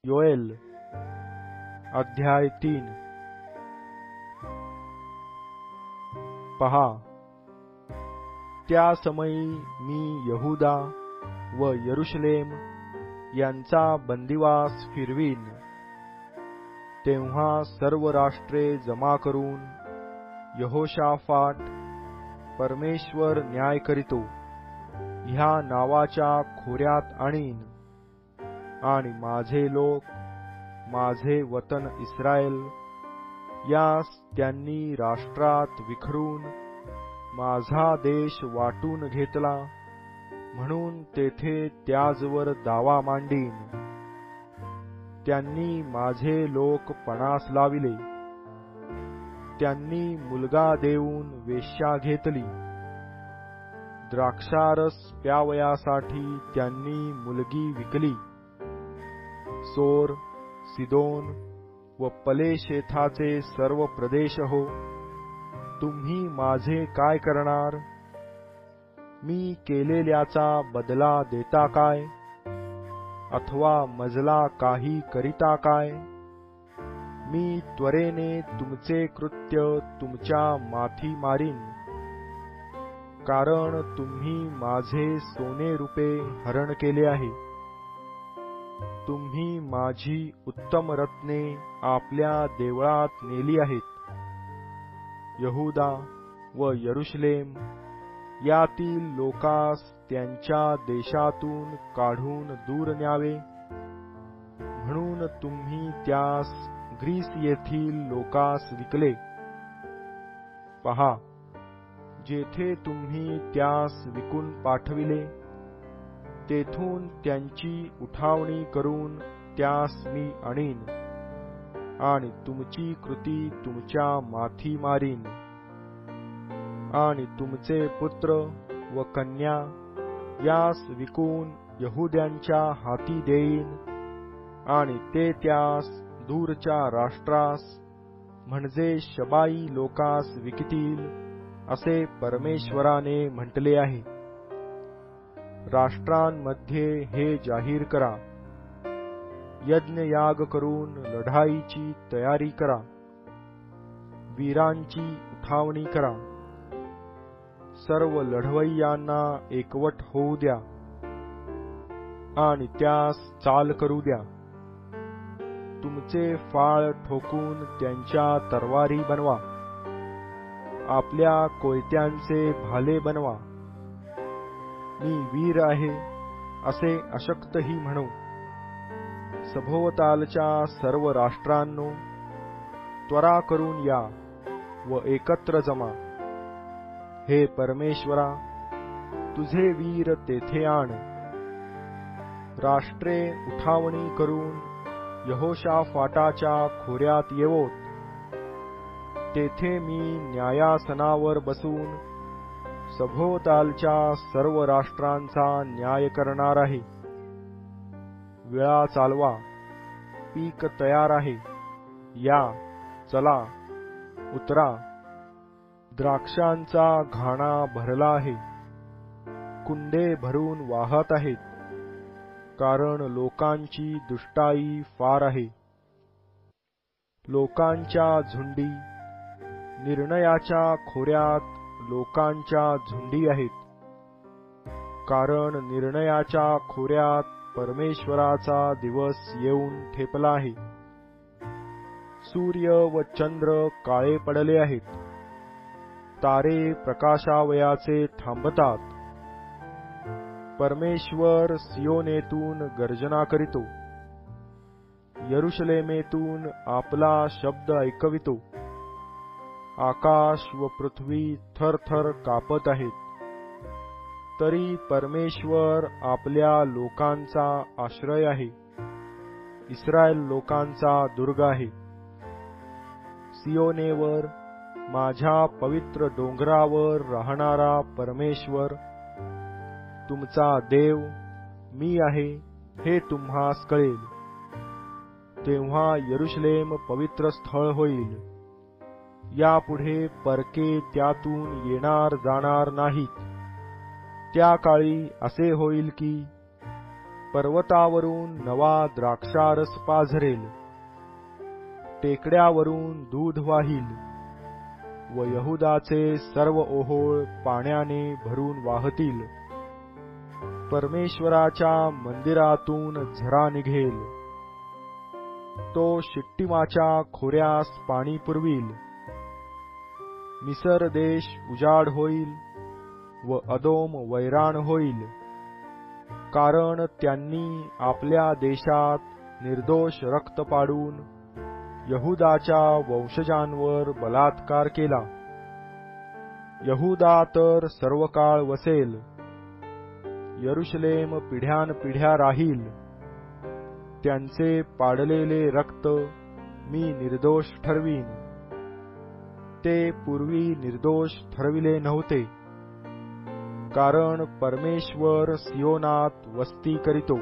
योएल अध्याय 3। पहा, त्या समयी मी यहूदा व यरूशलेम यांचा बंदिवास फिरवीन। तेव्हा सर्व राष्ट्रे जमा करून यहोशाफाट, परमेश्वर न्याय करीतो ह्या नावाच्या खोऱ्यात आणीन, आणि माझे लोक, माझे वतन इस्रायल यास त्यांनी राष्ट्रात विखरून माझा देश वाटून घेतला, म्हणून तेथे त्याजवर दावा मांडीन। त्यांनी माझे लोक पणास लाविले, त्यांनी मुलगा देऊन वेश्या घेतली, द्राक्षारस प्यावयासाठी त्यांनी मुलगी विकली। सोर, सिदोन व पलेशेथाचे सर्व प्रदेश हो, तुम्ही माझे काय करणार? मी केलेल्याचा बदला देता काय? अथवा मजला काही करिता काय? मी त्वरेने तुमचे कृत्य तुमच्या माथी मारीन, कारण तुम्ही माझे सोने रुपे हरण केले आहे। तुम्ही माझी उत्तम रत्ने आपल्या देवळात नेली आहेत। यहूदा व यरूशलेम यातील लोकास त्यांच्या देशातून काढून दूर न्यावे, म्हणून तुम्ही त्यास ग्रीस येथील लोकास विकले। पहा, जेथे तुम्ही त्यास विकून पाठविले, तेथून त्यांची उठावणी करून त्यास मी आणीन, आणि तुमची कृती तुमच्या माथी मारीन। आणि तुमचे पुत्र व कन्या यास विकून यहूद्यांच्या हाती देईन, आणि ते त्यास दूरच्या राष्ट्रास म्हणजे शबाई लोकास विकतील, असे परमेश्वराने म्हटले आहे। राष्ट्रांमध्ये हे जाहीर करा, यज्ञयाग करून लढाईची तयारी करा, वीरांची उठावणी करा, सर्व लढवय्यांना एकवट होऊ द्या, आणि त्यास चाल करू द्या। तुमचे फाळ ठोकून त्यांच्या तरवारी बनवा, आपल्या कोयत्यांचे भाले बनवा। मी वीर आहे असे अशक्तही म्हणू। सभोवतालच्या सर्व राष्ट्रांनो, त्वरा करून या व एकत्र जमा। हे परमेश्वरा, तुझे वीर तेथे आण। राष्ट्रे उठावणी करून यहोशाफाटाच्या खोऱ्यात येवोत। तेथे मी न्यायासनावर बसून सभोवतालच्या सर्व राष्ट्रांचा न्याय करणार आहे। विळा चालवा, पीक तयार आहे, या, चला, उतरा। द्राक्षांचा घाणा भरला आहे, कुंडे भरून वाहत आहेत, कारण लोकांची दुष्टाई फार आहे। लोकांच्या झुंडी, निर्णयाच्या खोऱ्यात लोकांच्या झुंडी आहेत, कारण निर्णयाच्या खोऱ्यात परमेश्वराचा दिवस येऊन ठेपला आहे। सूर्य व चंद्र काळे पडले आहेत, तारे प्रकाशावयाचे थांबतात। परमेश्वर सियोनेतून गर्जना करीतो, यरूशलेमेतून आपला शब्द ऐकवितो। आकाश व पृथ्वी थरथर कापत आहेत, तरी परमेश्वर आपल्या लोकांचा आश्रय आहे, इस्रायल लोकांचा दुर्ग आहे। सियोनेवर, माझ्या पवित्र डोंगरावर राहणारा परमेश्वर, तुमचा देव मी आहे हे तुम्हास कळेल। तेव्हा यरूशलेम पवित्र स्थळ होईल, यापुढे परके त्यातून येणार जाणार नाहीत। त्या काळी असे होईल की पर्वतावरून नवा द्राक्षारस पाझरेल, टेकड्यावरून दूध वाहील व यहुदाचे सर्व ओहोळ पाण्याने भरून वाहतील. परमेश्वराच्या मंदिरातून झरा निघेल, तो शिट्टिमाच्या खोऱ्यास पाणी पुरविल. मिसर देश उजाड होईल व अदोम वैराण होईल, कारण त्यांनी आपल्या देशात निर्दोष रक्त पाडून यहुदाच्या वंशजांवर बलात्कार केला. यहुदा तर सर्वकाळ वसेल, यरुशलेम पिढ्यानपिढ्या राहील. त्यांचे पाडलेले रक्त मी निर्दोष ठरवीन, ते पूर्वी निर्दोष ठरविले नव्हते, कारण परमेश्वर सियोनात वस्ती करीतो.